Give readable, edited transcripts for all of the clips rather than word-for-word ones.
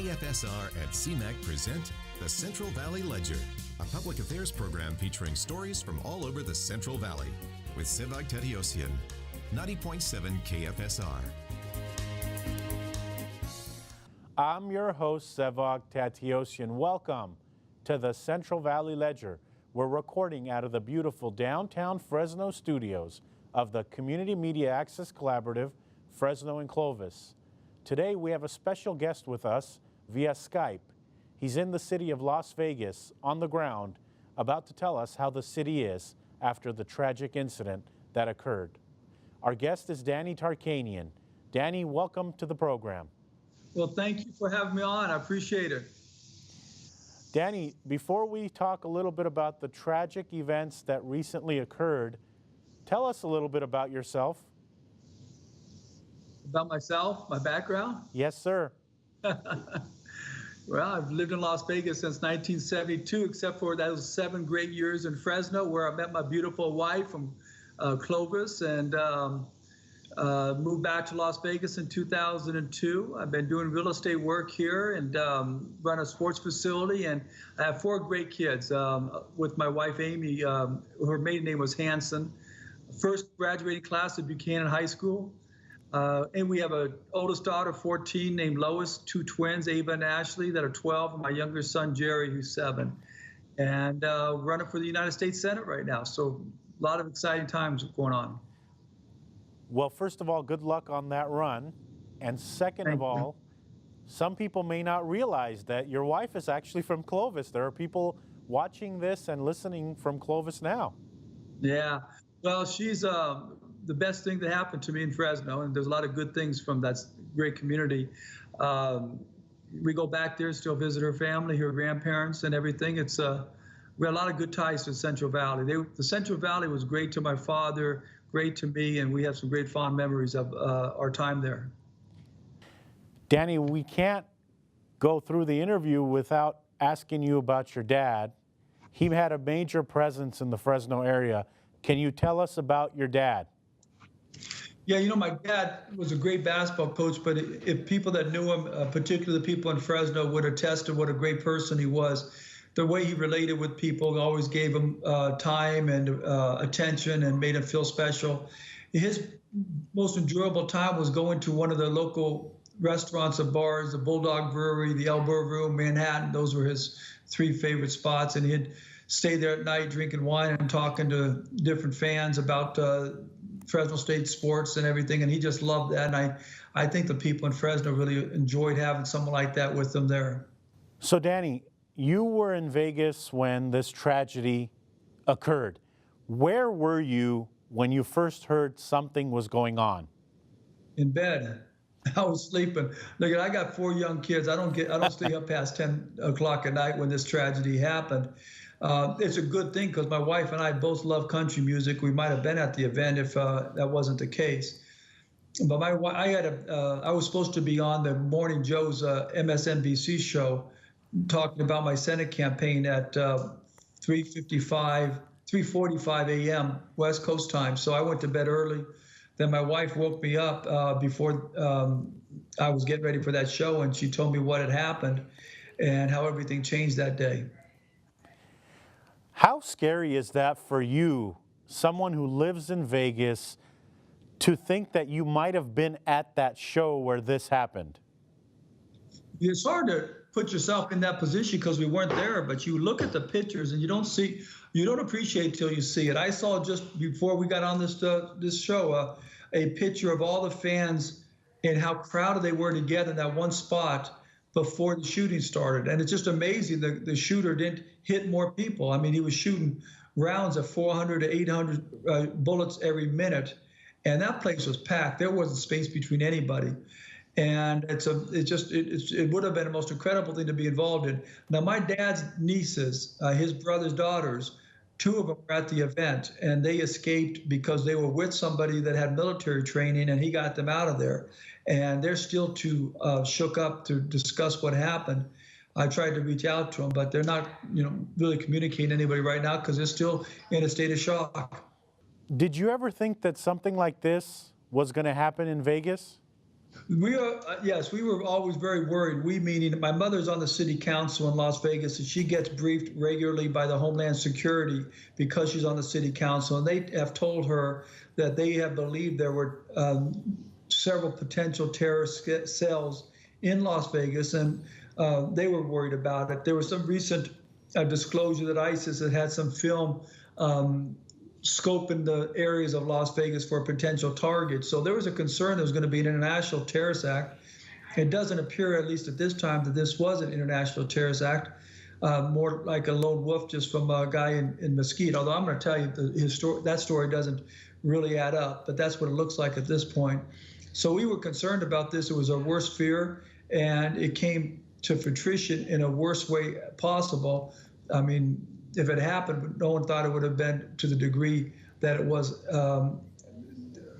KFSR and CMAC present the Central Valley Ledger, a public affairs program featuring stories from all over the Central Valley with Sevag Tateosian, 90.7 KFSR. I'm your host, Sevag Tateosian. Welcome to the Central Valley Ledger. We're recording out of the beautiful downtown Fresno studios of the Community Media Access Collaborative, Fresno and Clovis. Today we have a special guest with us via Skype. He's in the city of Las Vegas on the ground, about to tell us how the city is after the tragic incident that occurred. Our guest is Danny Tarkanian. Danny, welcome to the program. Well, thank you for having me on. I appreciate it. Danny, before we talk a little bit about the tragic events that recently occurred, tell us a little bit about yourself. About myself, my background? Yes, sir. Well, I've lived in Las Vegas since 1972, except for those 7 great years in Fresno, where I met my beautiful wife from Clovis, and moved back to Las Vegas in 2002. I've been doing real estate work here and run a sports facility, and I have 4 great kids with my wife, Amy. Her maiden name was Hanson. First graduating class at Buchanan High School. And we have an oldest daughter, 14, named Lois, 2 twins, Ava and Ashley, that are 12, and my younger son, Jerry, who's 7. And running for the United States Senate right now. So a lot of exciting times going on. Well, first of all, good luck on that run. And second of all, some people may not realize that your wife is actually from Clovis. There are people watching this and listening from Clovis now. Yeah. Well, she's the best thing that happened to me in Fresno, and there's a lot of good things from that great community. We go back there, still visit her family, her grandparents, and everything. We have a lot of good ties to the Central Valley. The Central Valley was great to my father, great to me, and we have some great fond memories of our time there. Danny, we can't go through the interview without asking you about your dad. He had a major presence in the Fresno area. Can you tell us about your dad? Yeah, you know, my dad was a great basketball coach, but if people that knew him, particularly the people in Fresno, would attest to what a great person he was. The way he related with people always gave him time and attention and made him feel special. His most enjoyable time was going to one of the local restaurants and bars, the Bulldog Brewery, the Elbow Room, Manhattan. Those were his 3 favorite spots, and he'd stay there at night drinking wine and talking to different fans about Fresno State sports and everything, and he just loved that. And I think the people in Fresno really enjoyed having someone like that with them there. So, Danny, you were in Vegas when this tragedy occurred. Where were you when you first heard something was going on? In bed. I was sleeping. Look, I got 4 young kids. I don't stay up past 10 o'clock at night when this tragedy happened. It's a good thing because my wife and I both love country music. We might have been at the event if that wasn't the case. But I was supposed to be on the Morning Joe's MSNBC show talking about my Senate campaign at 3:45 a.m. West Coast time. So I went to bed early. Then my wife woke me up before I was getting ready for that show, and she told me what had happened and how everything changed that day. How scary is that for you, someone who lives in Vegas, to think that you might have been at that show where this happened? It's hard to put yourself in that position because we weren't there, but you look at the pictures and you don't appreciate till you see it. I saw just before we got on this show a picture of all the fans and how crowded they were together in that one spot before the shooting started. And it's just amazing the shooter didn't hit more people. I mean, he was shooting rounds of 400 to 800 bullets every minute. And that place was packed. There wasn't space between anybody. And it would have been the most incredible thing to be involved in. Now, my dad's nieces, his brother's daughters, 2 of them were at the event, and they escaped because they were with somebody that had military training, and he got them out of there. And they're still too shook up to discuss what happened. I tried to reach out to them, but they're not, really communicating to anybody right now because they're still in a state of shock. Did you ever think that something like this was going to happen in Vegas? We are, yes, we were always very worried. We, meaning my mother's on the city council in Las Vegas, and she gets briefed regularly by the Homeland Security because she's on the city council. And they have told her that they have believed there were several potential terrorist cells in Las Vegas, and they were worried about it. There was some recent disclosure that ISIS had some film scoping the areas of Las Vegas for potential targets. So there was a concern there was going to be an international terrorist act. It doesn't appear, at least at this time, that this was an international terrorist act, more like a lone wolf just from a guy in Mesquite. Although I'm going to tell you that story doesn't really add up, but that's what it looks like at this point. So we were concerned about this. It was our worst fear, and it came to fruition in a worse way possible. I mean, if it happened, no one thought it would have been to the degree that it was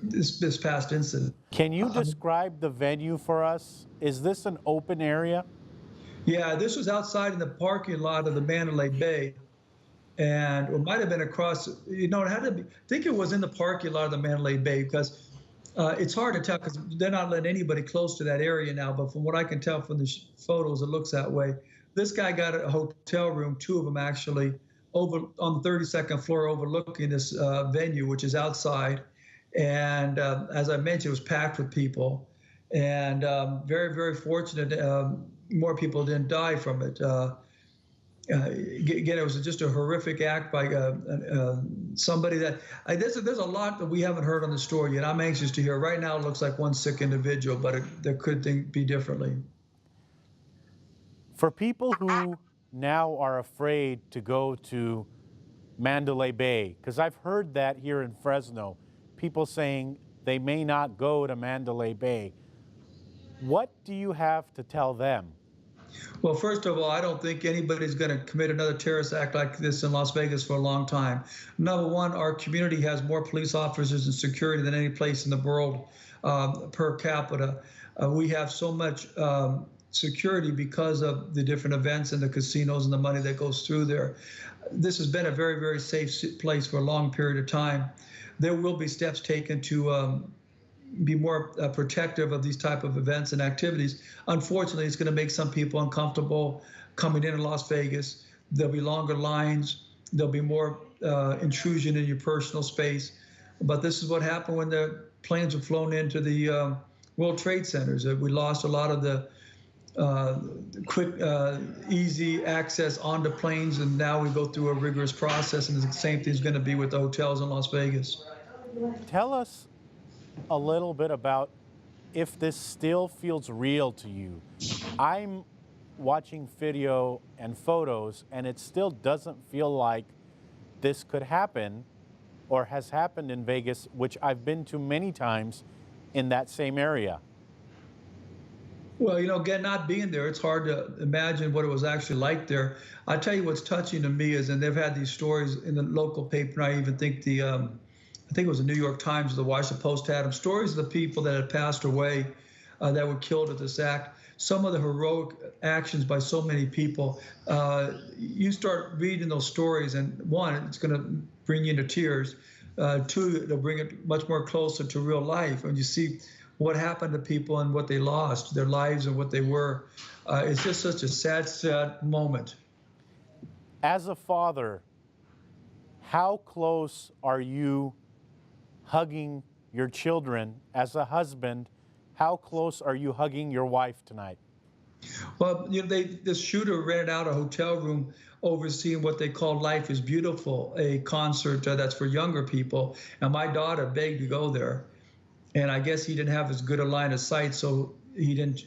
this past incident. Can you describe the venue for us? Is this an open area? Yeah, this was outside in the parking lot of the Mandalay Bay. And it might have been across, it had to be, I think it was in the parking lot of the Mandalay Bay, because it's hard to tell because they're not letting anybody close to that area now. But from what I can tell from the photos, it looks that way. This guy got a hotel room, two of them actually, over on the 32nd floor overlooking this venue, which is outside. And as I mentioned, it was packed with people. And very, very fortunate, more people didn't die from it. Again, it was just a horrific act by somebody that, there's a lot that we haven't heard on the story yet. I'm anxious to hear. Right now, it looks like one sick individual, but there could be differently. For people who now are afraid to go to Mandalay Bay, because I've heard that here in Fresno, people saying they may not go to Mandalay Bay. What do you have to tell them? Well, first of all, I don't think anybody's going to commit another terrorist act like this in Las Vegas for a long time. Number one, our community has more police officers and security than any place in the world per capita. We have so much security because of the different events and the casinos and the money that goes through there. This has been a very, very safe place for a long period of time. There will be steps taken to be more protective of these type of events and activities. Unfortunately, it's going to make some people uncomfortable coming into Las Vegas. There'll be longer lines. There'll be more intrusion in your personal space. But this is what happened when the planes were flown into the World Trade Centers. We lost a lot of the quick, easy access onto planes, and now we go through a rigorous process, and the same thing is going to be with the hotels in Las Vegas. Tell us a little bit about if this still feels real to you. I'm watching video and photos, and it still doesn't feel like this could happen or has happened in Vegas, which I've been to many times in that same area. Well, again, not being there, it's hard to imagine what it was actually like there. I tell you what's touching to me is, and they've had these stories in the local paper, and I even think I think it was the New York Times, the Washington Post had them, stories of the people that had passed away that were killed at this act. Some of the heroic actions by so many people. You start reading those stories, and one, it's going to bring you into tears. Two, it'll bring it much more closer to real life. When you see what happened to people and what they lost, their lives and what they were, it's just such a sad, sad moment. As a father, how close are you hugging your children? As a husband, how close are you hugging your wife tonight? Well, this shooter rented out a hotel room overseeing what they call Life is Beautiful, a concert that's for younger people. And my daughter begged to go there. And I guess he didn't have as good a line of sight, so he didn't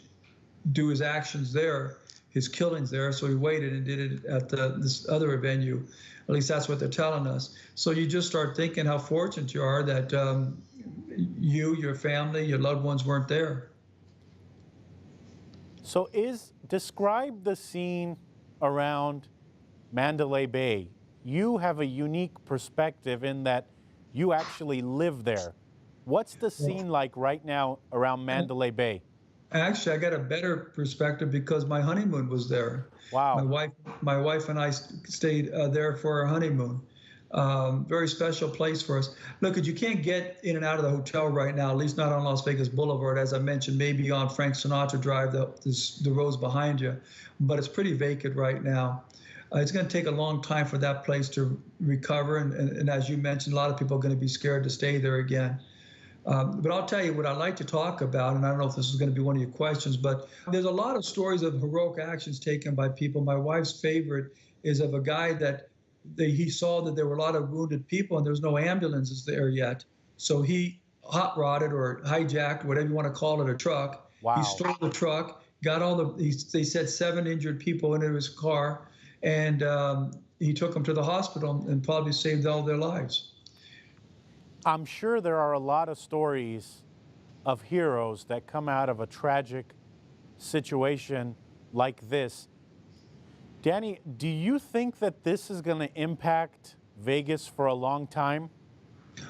do his actions there, his killings there. So he waited and did it at this other venue. At least that's what they're telling us. So you just start thinking how fortunate you are that you, your family, your loved ones weren't there. So describe the scene around Mandalay Bay. You have a unique perspective in that you actually live there. What's the scene like right now around Mandalay Bay? Actually, I got a better perspective because my honeymoon was there. Wow. My wife and I stayed there for our honeymoon. Very special place for us. Look, you can't get in and out of the hotel right now, at least not on Las Vegas Boulevard. As I mentioned, maybe on Frank Sinatra Drive, the roads behind you, but it's pretty vacant right now. It's going to take a long time for that place to recover. And as you mentioned, a lot of people are going to be scared to stay there again. But I'll tell you what I like to talk about, and I don't know if this is going to be one of your questions, but there's a lot of stories of heroic actions taken by people. My wife's favorite is of a guy that he saw that there were a lot of wounded people and there was no ambulances there yet. So he hot rodded or hijacked, whatever you want to call it, a truck. Wow. He stole the truck, got they said 7 injured people into his car, and he took them to the hospital and probably saved all their lives. I'm sure there are a lot of stories of heroes that come out of a tragic situation like this. Danny, do you think that this is going to impact Vegas for a long time?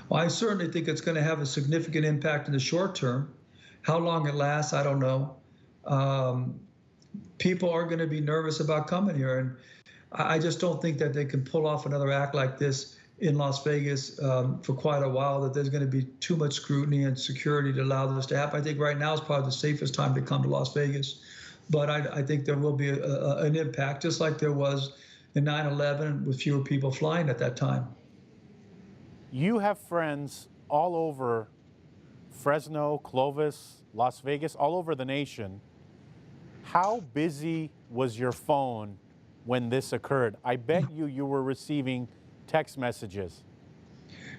Well, I certainly think it's going to have a significant impact in the short term. How long it lasts, I don't know. People are going to be nervous about coming here, and I just don't think that they can pull off another act like this in Las Vegas for quite a while, that there's going to be too much scrutiny and security to allow this to happen. I think right now is probably the safest time to come to Las Vegas. But I think there will be an impact, just like there was in 9/11 with fewer people flying at that time. You have friends all over Fresno, Clovis, Las Vegas, all over the nation. How busy was your phone when this occurred? I bet you were receiving text messages.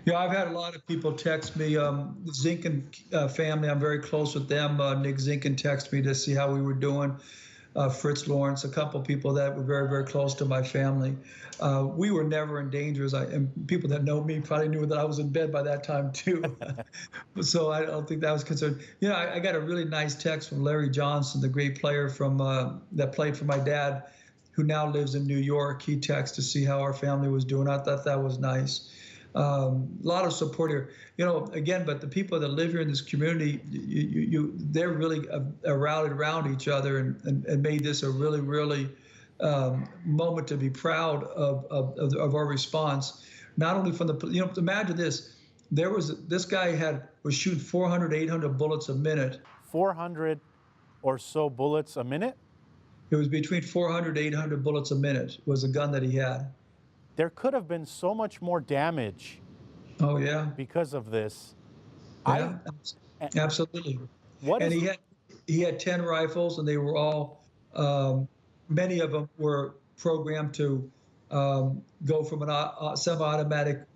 Yeah, I've had a lot of people text me. The Zinkin family, I'm very close with them. Nick Zinkin texted me to see how we were doing. Fritz Lawrence, a couple people that were very, very close to my family. We were never in danger. And people that know me probably knew that I was in bed by that time too. So I don't think that was concerned. You know, I got a really nice text from Larry Johnson, the great player from that played for my dad, who now lives in New York. He texted to see how our family was doing. I thought that was nice. A lot of support here, you know, again, but the people that live here in this community, they're really rallied around each other and made this a really, really moment to be proud of our response. Not only from the, you know, imagine this, this guy was shooting 400, 800 bullets a minute. 400 or so bullets a minute? It was between 400, 800 bullets a minute was the gun that he had. There could have been so much more damage. Oh yeah, because of this. Yeah, absolutely. He had 10 rifles, and they were all many of them were programmed to go from a semi-automatic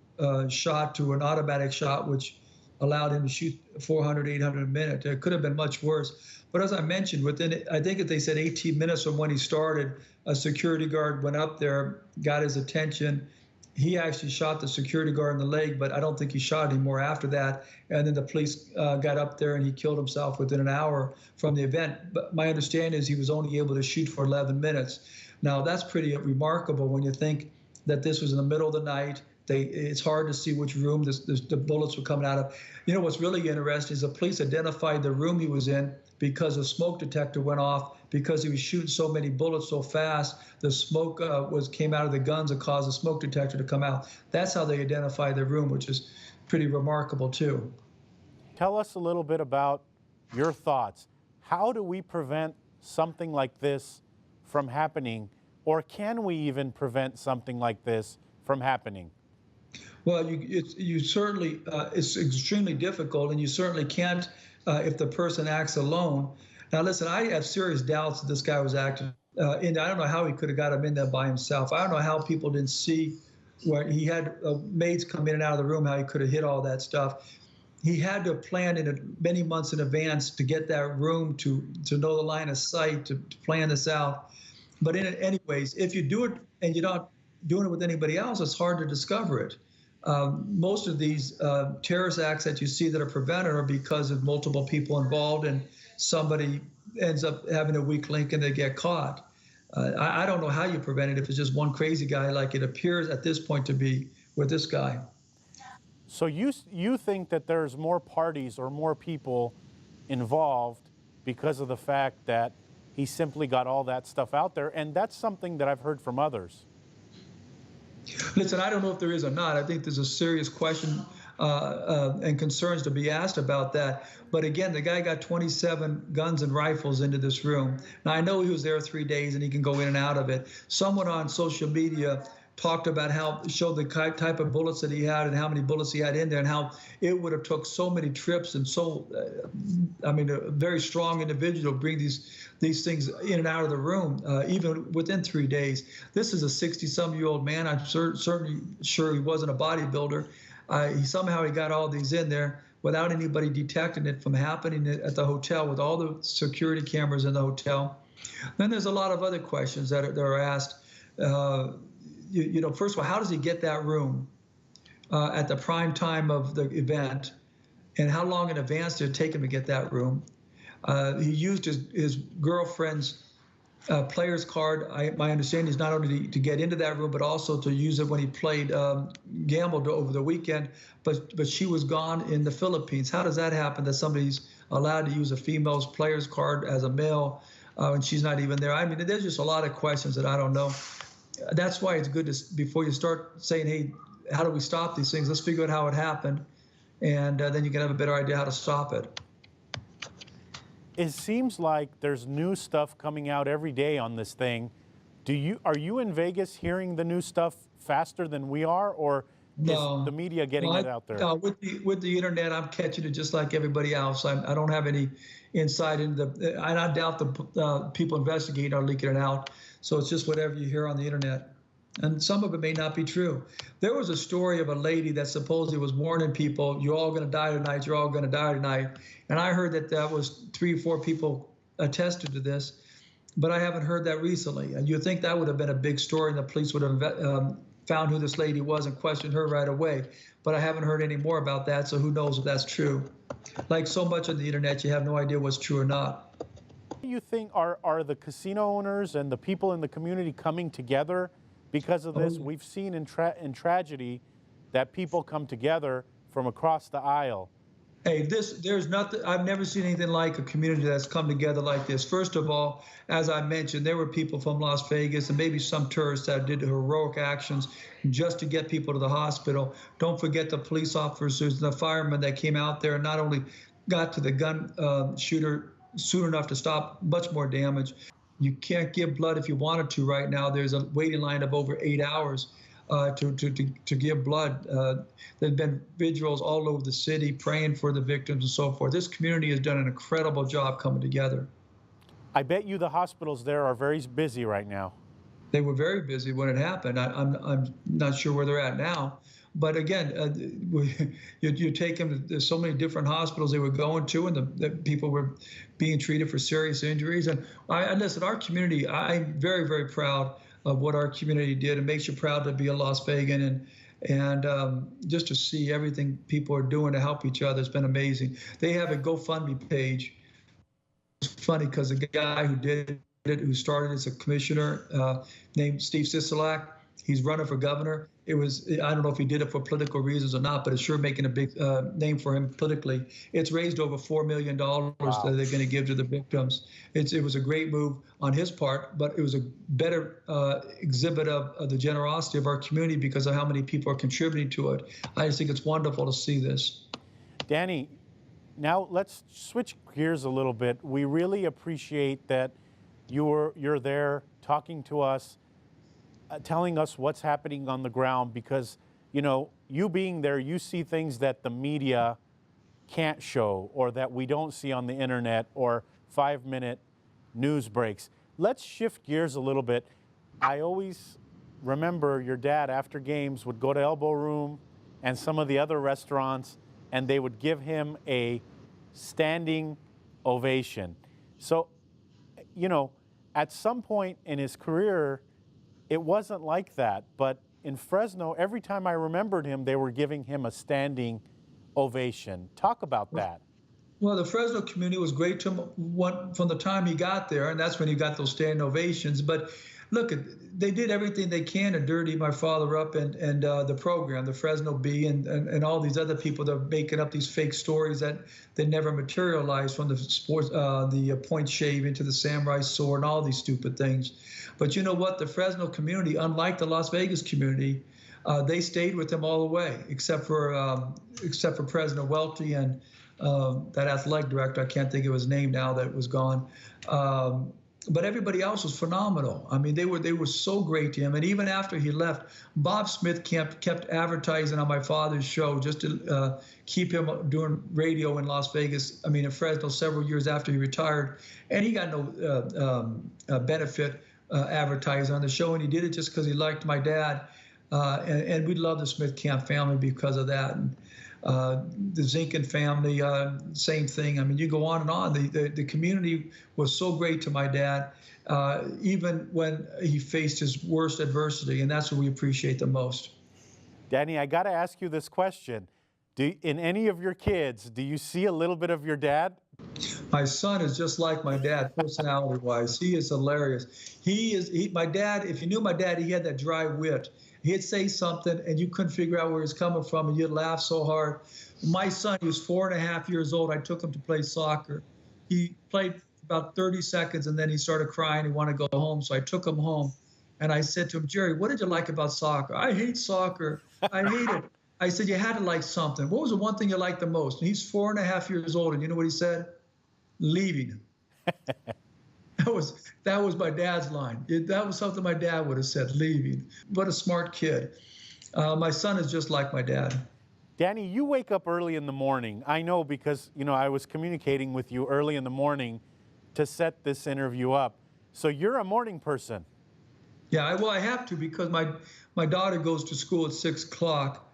shot to an automatic shot, which allowed him to shoot 400, 800 a minute. It could have been much worse. But as I mentioned, within, I think they said 18 minutes from when he started, a security guard went up there, got his attention. He actually shot the security guard in the leg, but I don't think he shot anymore after that. And then the police got up there, and he killed himself within an hour from the event. But my understanding is he was only able to shoot for 11 minutes. Now, that's pretty remarkable when you think that this was in the middle of the night. It's hard to see which room the bullets were coming out of. You know, what's really interesting is the police identified the room he was in because a smoke detector went off because he was shooting so many bullets so fast. The smoke came out of the guns and caused the smoke detector to come out. That's how they identified the room, which is pretty remarkable too. Tell us a little bit about your thoughts. How do we prevent something like this from happening, or can we even prevent something like this from happening? Well, you certainly, it's extremely difficult, and you certainly can't if the person acts alone. Now, listen, I have serious doubts that this guy was acting. And I don't know how he could have got him in there by himself. I don't know how people didn't see where he had maids come in and out of the room, how he could have hit all that stuff. He had to plan many months in advance to get that room, to know the line of sight, to plan this out. But anyways, if you do it and you're not doing it with anybody else, it's hard to discover it. Most of these terrorist acts that you see that are prevented are because of multiple people involved, and somebody ends up having a weak link and they get caught. I don't know how you prevent it if it's just one crazy guy like it appears at this point to be with this guy. So you think that there's more parties or more people involved because of the fact that he simply got all that stuff out there, and that's something that I've heard from others. Listen, I don't know if there is or not. I think there's a serious question and concerns to be asked about that. But again, the guy got 27 guns and rifles into this room. Now, I know he was there 3 days and he can go in and out of it. Someone on social media talked about showed the type of bullets that he had and how many bullets he had in there and how it would have took so many trips and a very strong individual to bring these things in and out of the room, even within 3 days. This is a 60-some-year-old man. I'm certainly sure he wasn't a bodybuilder. Somehow he got all these in there without anybody detecting it from happening at the hotel with all the security cameras in the hotel. Then there's a lot of other questions that are asked. First of all, how does he get that room at the prime time of the event? And how long in advance did it take him to get that room? He used his girlfriend's player's card. My understanding is not only to get into that room, but also to use it when he played, gambled over the weekend. But she was gone in the Philippines. How does that happen, that somebody's allowed to use a female's player's card as a male and she's not even there? I mean, there's just a lot of questions that I don't know. That's why it's good to, before you start saying, hey, how do we stop these things? Let's figure out how it happened. And then you can have a better idea how to stop it. It seems like there's new stuff coming out every day on this thing. Are you in Vegas hearing the new stuff faster than we are, or No. is the media getting it out there? No, with the internet, I'm catching it just like everybody else. I don't have any insight into I doubt the people investigating are leaking it out. So it's just whatever you hear on the internet. And some of it may not be true. There was a story of a lady that supposedly was warning people, you're all going to die tonight, you're all going to die tonight. And I heard that was 3 or 4 people attested to this, but I haven't heard that recently. And you'd think that would have been a big story and the police would have found who this lady was and questioned her right away. But I haven't heard any more about that, so who knows if that's true. Like so much on the internet, you have no idea what's true or not. Do you think are the casino owners and the people in the community coming together because of this? We've seen in tragedy that people come together from across the aisle. Hey, there's nothing, I've never seen anything like a community that's come together like this. First of all, as I mentioned, there were people from Las Vegas and maybe some tourists that did heroic actions just to get people to the hospital. Don't forget the police officers and the firemen that came out there and not only got to the gun shooter soon enough to stop much more damage. You can't give blood if you wanted to right now. There's a waiting line of over 8 hours to give blood. There've been vigils all over the city praying for the victims and so forth. This community has done an incredible job coming together. I bet you the hospitals there are very busy right now. They were very busy when it happened. I'm not sure where they're at now. But again, you take them, there's so many different hospitals they were going to, and the people were being treated for serious injuries. And listen, our community, I'm very, very proud of what our community did. It makes you proud to be a Las Vegan, and just to see everything people are doing to help each other has been amazing. They have a GoFundMe page. It's funny because the guy who did it, who started as a commissioner, named Steve Sisolak, he's running for governor. I don't know if he did it for political reasons or not, but it's sure making a big name for him politically. It's raised over $4 million that they're going to give to the victims. It was a great move on his part, but it was a better exhibit of the generosity of our community because of how many people are contributing to it. I just think it's wonderful to see this. Danny, now let's switch gears a little bit. We really appreciate that you're there talking to us, telling us what's happening on the ground, because, you being there, you see things that the media can't show or that we don't see on the internet or 5-minute news breaks. Let's shift gears a little bit. I always remember your dad after games would go to Elbow Room and some of the other restaurants, and they would give him a standing ovation. So, at some point in his career, it wasn't like that, but in Fresno, every time I remembered him, they were giving him a standing ovation. Talk about that. Well, the Fresno community was great to him from the time he got there, and that's when he got those standing ovations. But look, they did everything they can to dirty my father up, and the program, the Fresno Bee, and all these other people that are making up these fake stories that they never materialized, from the sports, the point shave into the samurai sword and all these stupid things. But you know what? The Fresno community, unlike the Las Vegas community, they stayed with him all the way, except for President Welty and that athletic director. I can't think of his name now, that was gone. But everybody else was phenomenal. I mean, they were so great to him. And even after he left, Bob Smith kept advertising on my father's show just to keep him doing radio in Las Vegas. I mean, in Fresno, several years after he retired, and he got no benefit advertising on the show, and he did it just because he liked my dad. And we love the Smith Camp family because of that. And the Zinkin family, same thing. I mean, you go on and on. The community was so great to my dad, even when he faced his worst adversity, and that's what we appreciate the most. Danny, I got to ask you this question. In any of your kids, do you see a little bit of your dad? My son is just like my dad, personality-wise. He is hilarious. My dad, if you knew my dad, he had that dry wit. He'd say something, and you couldn't figure out where it's coming from, and you'd laugh so hard. My son, he was 4.5 years old. I took him to play soccer. He played about 30 seconds, and then he started crying. He wanted to go home, so I took him home. And I said to him, Jerry, what did you like about soccer? I hate soccer. I hate it. I said, you had to like something. What was the one thing you liked the most? And he's 4.5 years old, and you know what he said? Leaving. That was my dad's line. That was something my dad would have said, leaving. What a smart kid. My son is just like my dad. Danny, you wake up early in the morning. I know because, I was communicating with you early in the morning to set this interview up. So you're a morning person. Yeah, I have to, because my daughter goes to school at 6 o'clock.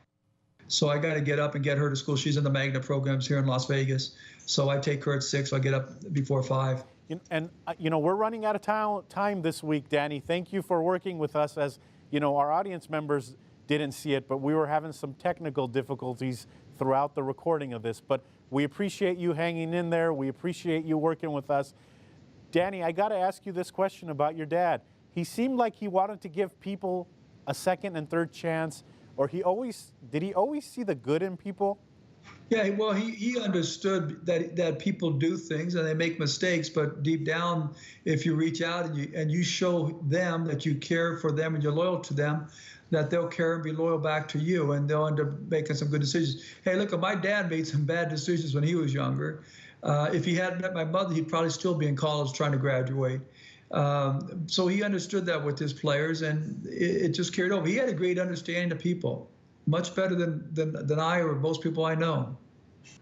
So I got to get up and get her to school. She's in the Magna programs here in Las Vegas. So I take her at 6, so I get up before 5. And, we're running out of time this week, Danny. Thank you for working with us. As, our audience members didn't see it, but we were having some technical difficulties throughout the recording of this. But we appreciate you hanging in there. We appreciate you working with us. Danny, I got to ask you this question about your dad. He seemed like he wanted to give people a second and third chance, or did he always see the good in people? Yeah, well, he understood that people do things and they make mistakes, but deep down, if you reach out and you show them that you care for them and you're loyal to them, that they'll care and be loyal back to you, and they'll end up making some good decisions. Hey, look, my dad made some bad decisions when he was younger. If he hadn't met my mother, he'd probably still be in college trying to graduate. So he understood that with his players, and it just carried over. He had a great understanding of people, much better than I or most people I know.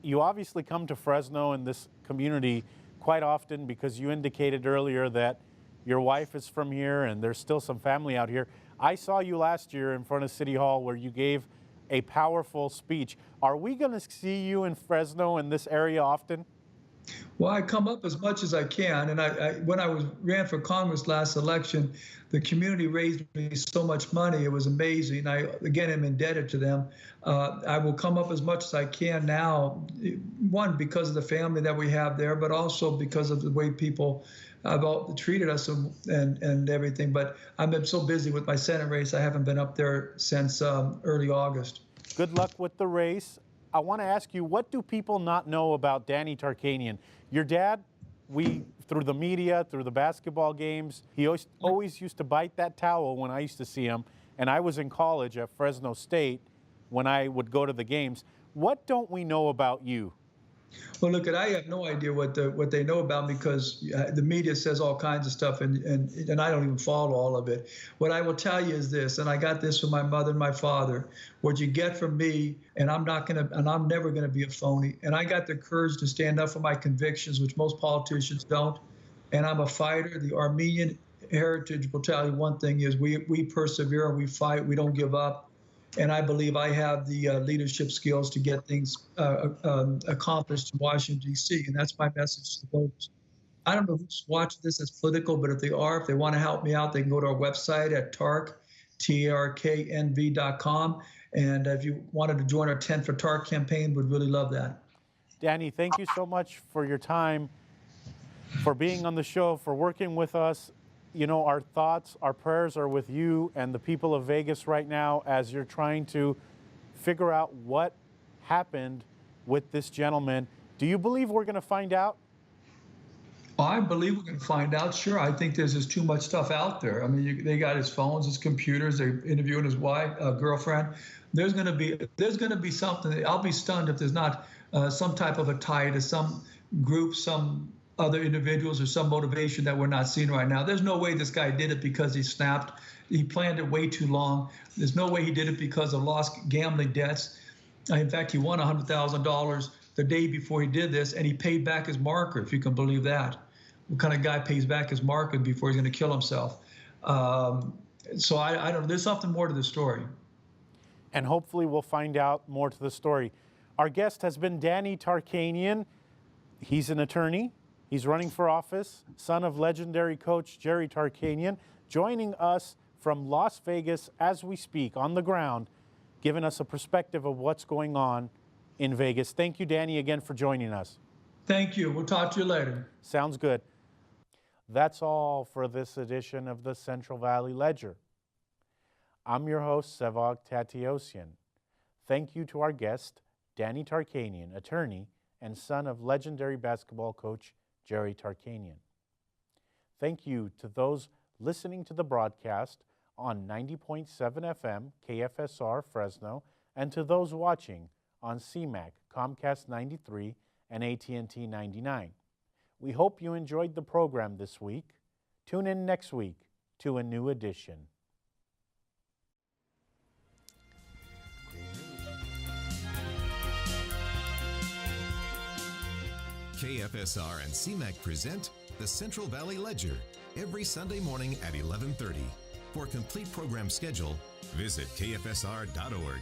You obviously come to Fresno and this community quite often because you indicated earlier that your wife is from here and there's still some family out here. I saw you last year in front of City Hall where you gave a powerful speech. Are we going to see you in Fresno in this area often? Well, I come up as much as I can, and when I ran for Congress last election, the community raised me so much money. It was amazing. I, again, am indebted to them. I will come up as much as I can now, one, because of the family that we have there, but also because of the way people have treated us and everything. But I've been so busy with my Senate race, I haven't been up there since early August. Good luck with the race. I want to ask you, what do people not know about Danny Tarkanian? Your dad, through the media, through the basketball games, he always used to bite that towel when I used to see him. And I was in college at Fresno State when I would go to the games. What don't we know about you? Well, look, I have no idea what they know about me, because the media says all kinds of stuff, and I don't even follow all of it. What I will tell you is this, and I got this from my mother and my father: what you get from me, and I'm never gonna be a phony. And I got the courage to stand up for my convictions, which most politicians don't. And I'm a fighter. The Armenian heritage will tell you one thing is we persevere and we fight. We don't give up. And I believe I have the leadership skills to get things accomplished in Washington, D.C., and that's my message to voters. I don't know who's watching this as political, but if they want to help me out, they can go to our website at tarknv.com. And if you wanted to join our 10 for Tark campaign, we'd really love that. Danny, thank you so much for your time, for being on the show, for working with us. you know, our thoughts, our prayers are with you and the people of Vegas right now as you're trying to figure out what happened with this gentleman. Do you believe we're going to find out? I believe we're going to find out. Sure, I think there's just too much stuff out there. I mean, they got his phones, his computers. They're interviewing his wife, girlfriend. There's going to be something. I'll be stunned if there's not some type of a tie to some group, some other individuals, or some motivation that we're not seeing right now. There's no way this guy did it because he snapped. He planned it way too long. There's no way he did it because of lost gambling debts. In fact, he won $100,000 the day before he did this, and he paid back his marker, if you can believe that. What kind of guy pays back his marker before he's going to kill himself? So I don't. There's something more to the story. And hopefully we'll find out more to the story. Our guest has been Danny Tarkanian. He's an attorney. He's running for office, son of legendary coach Jerry Tarkanian, joining us from Las Vegas as we speak, on the ground, giving us a perspective of what's going on in Vegas. Thank you, Danny, again for joining us. Thank you. We'll talk to you later. Sounds good. That's all for this edition of the Central Valley Ledger. I'm your host, Sevag Tateosian. Thank you to our guest, Danny Tarkanian, attorney and son of legendary basketball coach Jerry Tarkanian. Thank you to those listening to the broadcast on 90.7 FM KFSR Fresno, and to those watching on CMAC, Comcast 93, and AT&T 99. We hope you enjoyed the program this week. Tune in next week to a new edition. KFSR and CMAC present the Central Valley Ledger every Sunday morning at 11:30. For a complete program schedule, visit kfsr.org.